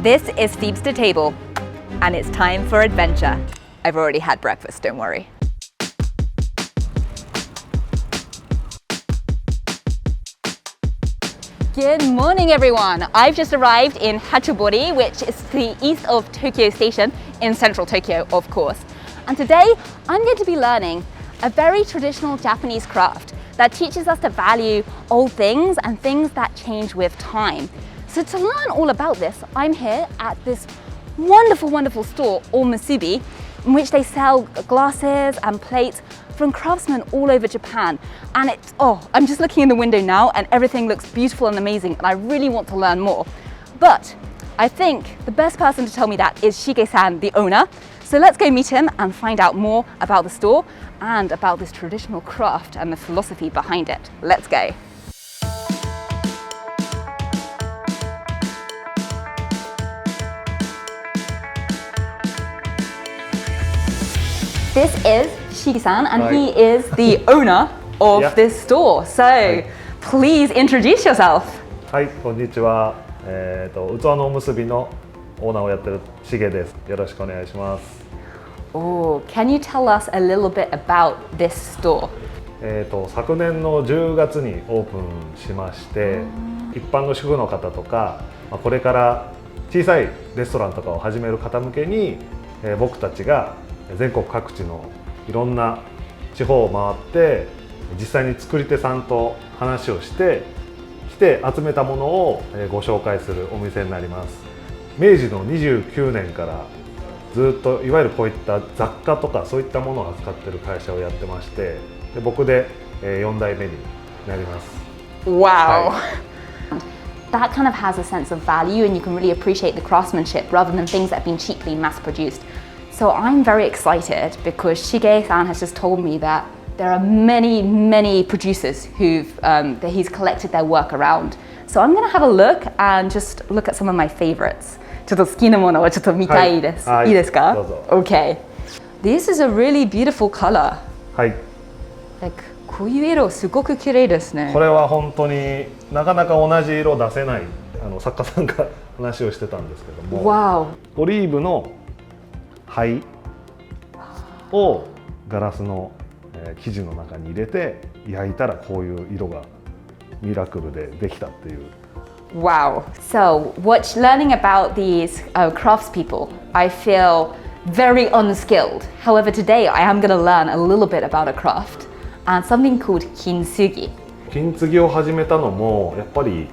This is Phoebe's to Table, and it's time for adventure. I've already had breakfast, don't worry. Good morning, everyone. I've just arrived in Hachibori, which is the east of Tokyo Station in central Tokyo, of course. And today, I'm going to be learning a very traditional Japanese craft that teaches us to value old things and things that change with time. So to learn all about this, I'm here at this wonderful, wonderful store, Omusubi, in which they sell glasses and plates from craftsmen all over Japan. And it's, I'm just looking in the window now and everything looks beautiful and amazing and I really want to learn more. But I think the best person to tell me that is Shigeo-san, the owner. So let's go meet him and find out more about the store and about this traditional craft and the philosophy behind it. Let's go. This is Shigeo-san and he is the owner of this store. So please introduce yourself. はい、こんにちは。器のおむすびのオーナーをやってるしげです。よろしくお願いします。Oh, can you tell us a little bit about this store? 昨年の10月にオープンしまして、一般の主婦の方とか、これから小さいレストランとかを始める方向けに、僕たちが全国各地のいろんな地方を回って実際に作り手さんと話をしてきて集めたものをご紹介するお店になります。明治の29年からずっといわゆるこういった雑貨とかそういったものを扱っている会社をやってまして、で僕で4代目になります。 Wow! That kind of has a sense of value and you can really appreciate the craftsmanship rather than things that have been cheaply mass produced. So I'm very excited because Shige-san has just told me that there are many, many producers that he's collected their work around. So I'm going to have a look and just look at some of my favorites. ちょっと好きなものをちょっと見たいです。いいですか？どうぞ。Okay. This is a really beautiful color. はい。Like こういう色すごく綺麗ですね。これは本当になかなか同じ色出せない作家さんが話をしてたんですけども。Wow. オリーブの灰をガラスの生地の中に入れて焼いたらこういう色がミラクルでできたっていう。Wow. So, learning about these craftspeople, I feel very unskilled. However, today I am going to learn a little bit about a craft and something called kintsugi. 金継ぎを始めたのもやっぱり、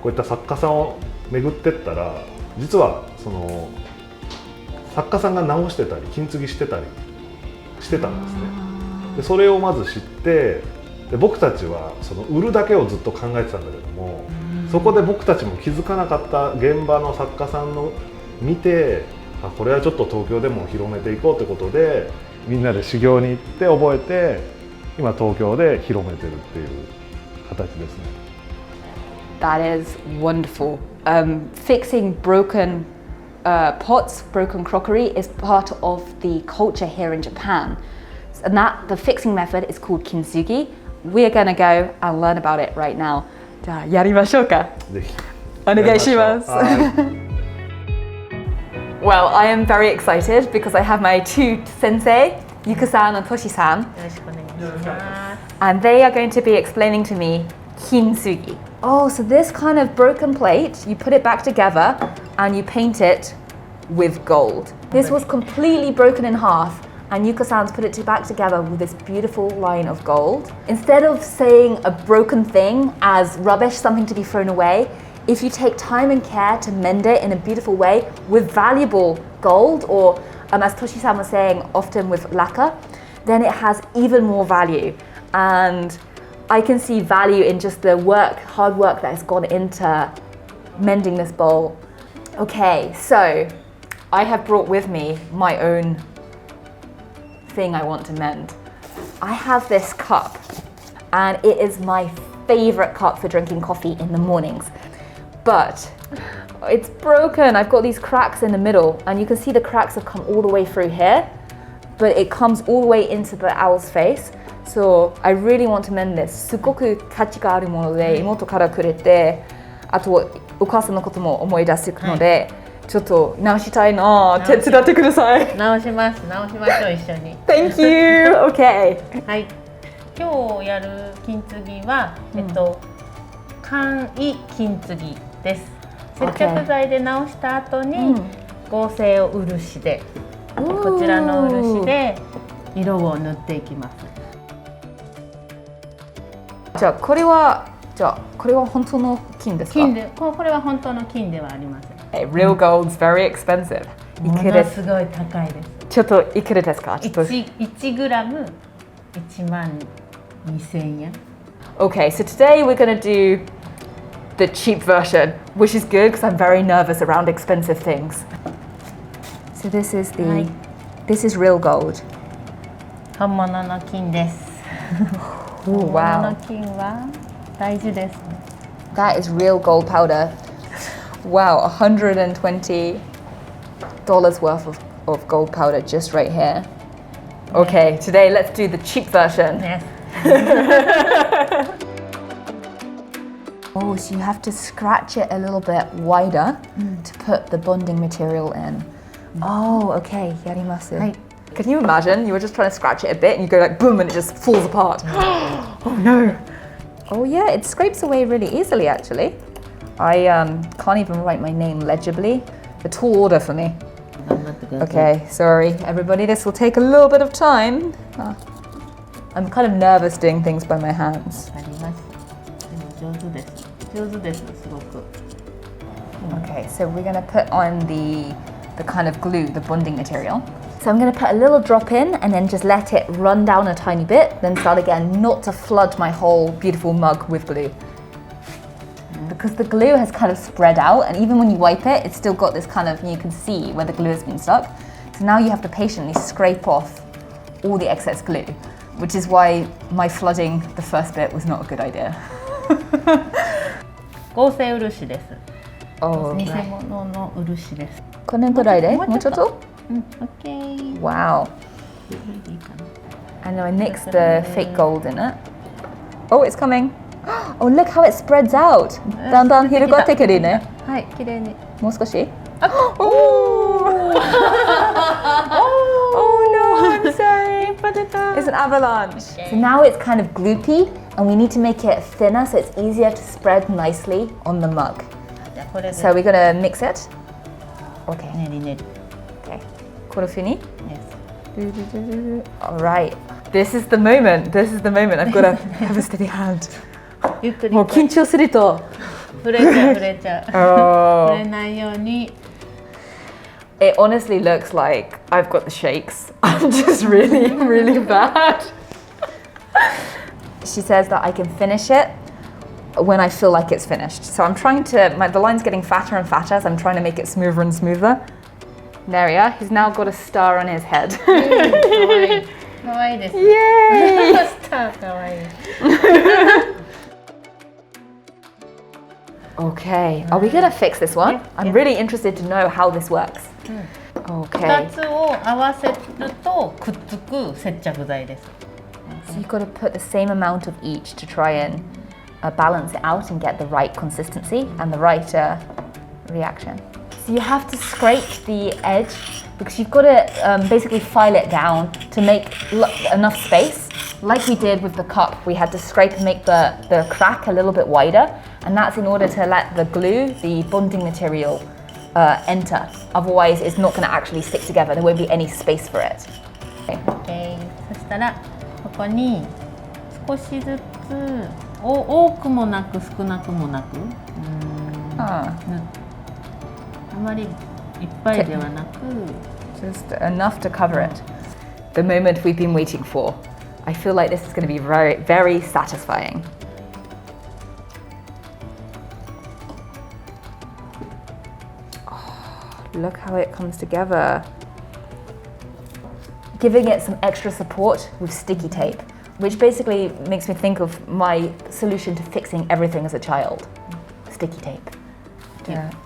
こういった作家さんを巡ってったら実はその作家さんが直してたり金継ぎしてたりしてたんですね。でそれをまず知って、で僕たちはその売るだけをずっと考えてたんだけども、そこで僕たちも気づかなかった現場の作家さんの見て、これはちょっと東京でも広めていこうということでみんなで修行に行って覚えて今東京で広めてるっていう形ですね。 That is wonderful. Fixing broken pots, broken crockery is part of the culture here in Japan. And the fixing method is called kintsugi. We are going to go and learn about it right now. じゃあやりましょうか。ぜひお願いします。Well, I am very excited because I have my two sensei, Yuka-san and Toshi-san. And they are going to be explaining to me kintsugi. Oh, so this kind of broken plate, you put it back together and you paint it with gold. This was completely broken in half and Yuka-san's put it back together with this beautiful line of gold. Instead of saying a broken thing as rubbish, something to be thrown away, if you take time and care to mend it in a beautiful way with valuable gold, or as Toshi-san was saying, often with lacquer, then it has even more value. And I can see value in just the hard work that has gone into mending this bowl. Okay, so I have brought with me my own thing I want to mend. I have this cup and it is my favorite cup for drinking coffee in the mornings. But it's broken. I've got these cracks in the middle and you can see the cracks have come all the way through here, but it comes all the way into the owl's face. So I really want to mend this. すごく価値があるもので妹からくれてあとお母さんのことも思い出すので、ちょっと直したいな。手伝ってください。直しましょう一緒に。Thank you. Okay. はい。今日やる金継ぎは、簡易金継ぎです。接着剤で直した後に、合成を漆で、こちらの漆で色を塗っていきます。じゃあこれは本当の金ですか？金で、これは本当の金ではありません。Real gold's very expensive. ものすごい高いです。ちょっといくらですか？1グラム12,000円。Okay, so today we're going to do the cheap version, which is good because I'm very nervous around expensive things. So this is real gold. 本物の金です。Oh, 本物 wow. の金は大事です。That is real gold powder. Wow, $120 worth of gold powder just right here. Okay, today let's do the cheap version. Yes. Oh, so you have to scratch it a little bit wider to put the bonding material in. Oh, okay, yarimasu. Can you imagine? You were just trying to scratch it a bit and you go like boom and it just falls apart. Oh no. Oh yeah, it scrapes away really easily actually. I can't even write my name legibly. A tall order for me. Okay, sorry everybody, this will take a little bit of time. I'm kind of nervous doing things by my hands. あります。でも上手です。上手です、すごく。Okay, so we're going to put on the kind of glue, the bonding material. So I'm going to put a little drop in and then just let it run down a tiny bit, then start again, not to flood my whole beautiful mug with glue. Because the glue has kind of spread out, and even when you wipe it, it's still got this kind of, you can see where the glue has been stuck. So now you have to patiently scrape off all the excess glue, which is why my flooding the first bit was not a good idea. 合成漆です。Oh, 偽物の漆です。このくらいでもうちょっとOK。Wow. いいかな。 And now I mix the fake gold in it. Oh, it's coming. Oh, look how it spreds out. だんだん広がってくるね。はい、綺麗に。もう少し。Oh! Oh no, I'm sorry. It's an avalanche. So now it's kind of gloopy, and we need to make it thinner so it's easier to spread nicely on the mug. So we're gonna mix it. Okay. 練り練り。 Okay. これフィニ Yes. All right. This is the moment. This is the moment. I've got to have a steady hand. ゆっくり。もう緊張すると。触れちゃう。触れないように。It honestly looks like I've got the shakes. I'm just really, really bad. She says that I can finish it when I feel like it's finished. So I'm trying to, the line's getting fatter and fatter, so I'm trying to make it smoother and smoother. There we are. He's now got a star on his head. かわいいです。Yay! スターかわいい。Okay, are we gonna fix this one? I'm really interested to know how this works. Okay. 2つを合わせるとくっつく接着剤です。 So you've got to put the same amount of each to try and balance it out and get the right consistency and the right reaction. So you have to scrape the edge because you've got to basically file it down to make enough space. Like we did with the cup, we had to scrape and make the crack a little bit wider, and that's in order to let the glue, the bonding material, enter. Otherwise, it's not going to actually stick together. There won't be any space for it. Okay. そしたらここに少しずつ多くもなく少なくもなくあまりいっぱいではなく Just enough to cover it. The moment we've been waiting for. I feel like this is going to be very, very satisfying. Oh, look how it comes together. Giving it some extra support with sticky tape, which basically makes me think of my solution to fixing everything as a child. Sticky tape.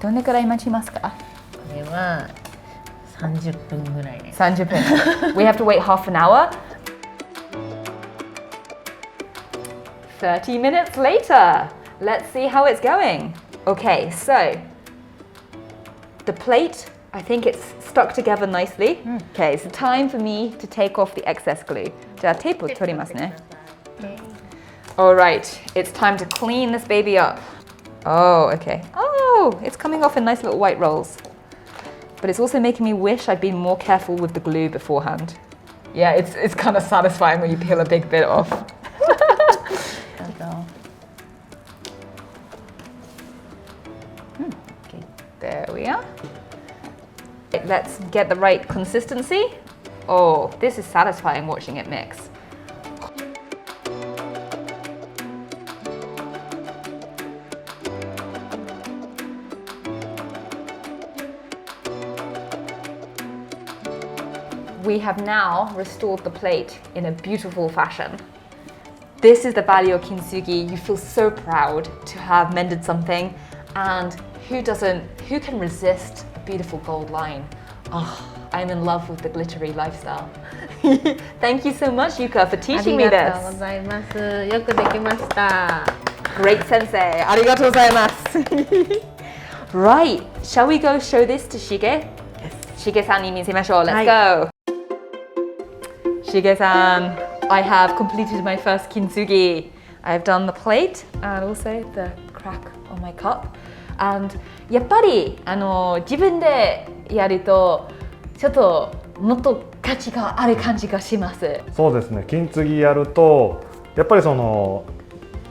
どれくらい待ちますか？これは30分ぐらいです。30分。We have to wait half an hour. 30 minutes later. Let's see how it's going. Okay, so the plate, I think it's stuck together nicely. Okay, it's time for me to take off the excess glue. じゃあテープを取りますね。Alright, it's time to clean this baby up. Oh, okay. Oh, it's coming off in nice little white rolls. But it's also making me wish I'd been more careful with the glue beforehand. Yeah, it's kind of satisfying when you peel a big bit off. Okay, there we are. Let's get the right consistency. Oh, this is satisfying watching it mix. We have now restored the plate in a beautiful fashion. This is the value of kintsugi. You feel so proud to have mended something, and who can resist a beautiful gold line? Oh, I'm in love with the glittery lifestyle. Thank you so much, Yuka, for teaching me this. ありがとうございます。よくできました。 Great sensei. Arigatou gozaimasu. Right, shall we go show this to Shige? Shige-sanに見せましょう. Let's go. Shige-san, I have completed my first kintsugi. I have done the plate and also the crack on my cup. And やっぱり自分でやるとちょっともっと価値がある感じがします。そうですね。金継ぎやるとやっぱり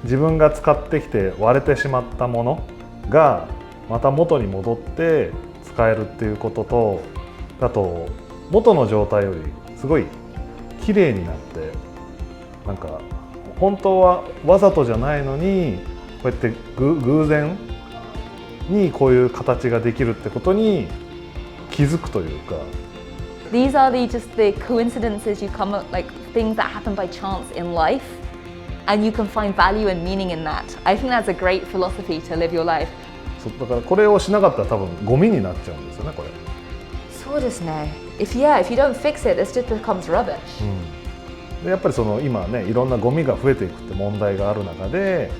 自分が使ってきて割れてしまったものがまた元に戻って使えるっていうことと、あと元の状態よりすごい綺麗になって、なんか本当はわざとじゃないのにこうやって偶然にこういう形ができるってことに気づくというか。These are just the coincidences you come up, like things that happen by chance in life, and you can find value and meaning in that. I think that's a great philosophy to live your life. だからこれをしなかったら多分ゴミになっちゃうんですよね、これ。そうですね。If you don't fix it, it just becomes rubbish. でやっぱり今ね、いろんなゴミが増えていくって問題がある中で、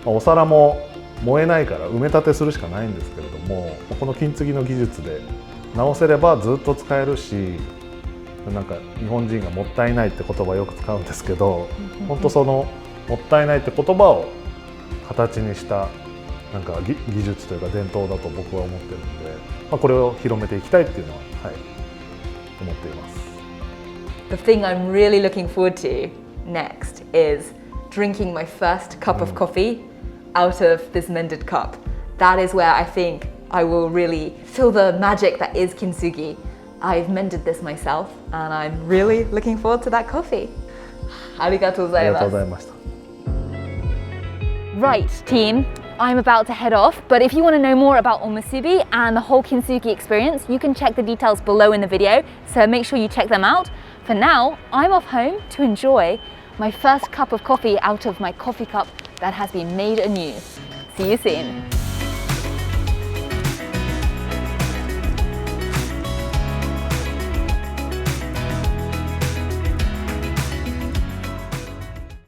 お皿も燃えないから埋め立てするしかないんですけれども、この金継ぎの技術で直せればずっと使えるし、なんか日本人がもったいないって言葉よく使うんですけど、本当もったいないって言葉を形にしたなんか技術というか伝統だと僕は思ってるので、これを広めていきたいっていうのは、思っています。The thing I'm really looking forward to next is drinking my first cup of coffee out of this mended cup. That is where I think I will really feel the magic that is kintsugi. I've mended this myself and I'm really looking forward to that coffee. ありがとうございます。ありがとうございました。Right, team, I'm about to head off, but if you want to know more about Omusubi and the whole kintsugi experience, you can check the details below in the video, so make sure you check them out. For now, I'm off home to enjoy my first cup of coffee out of my coffee cup that has been made anew. See you soon.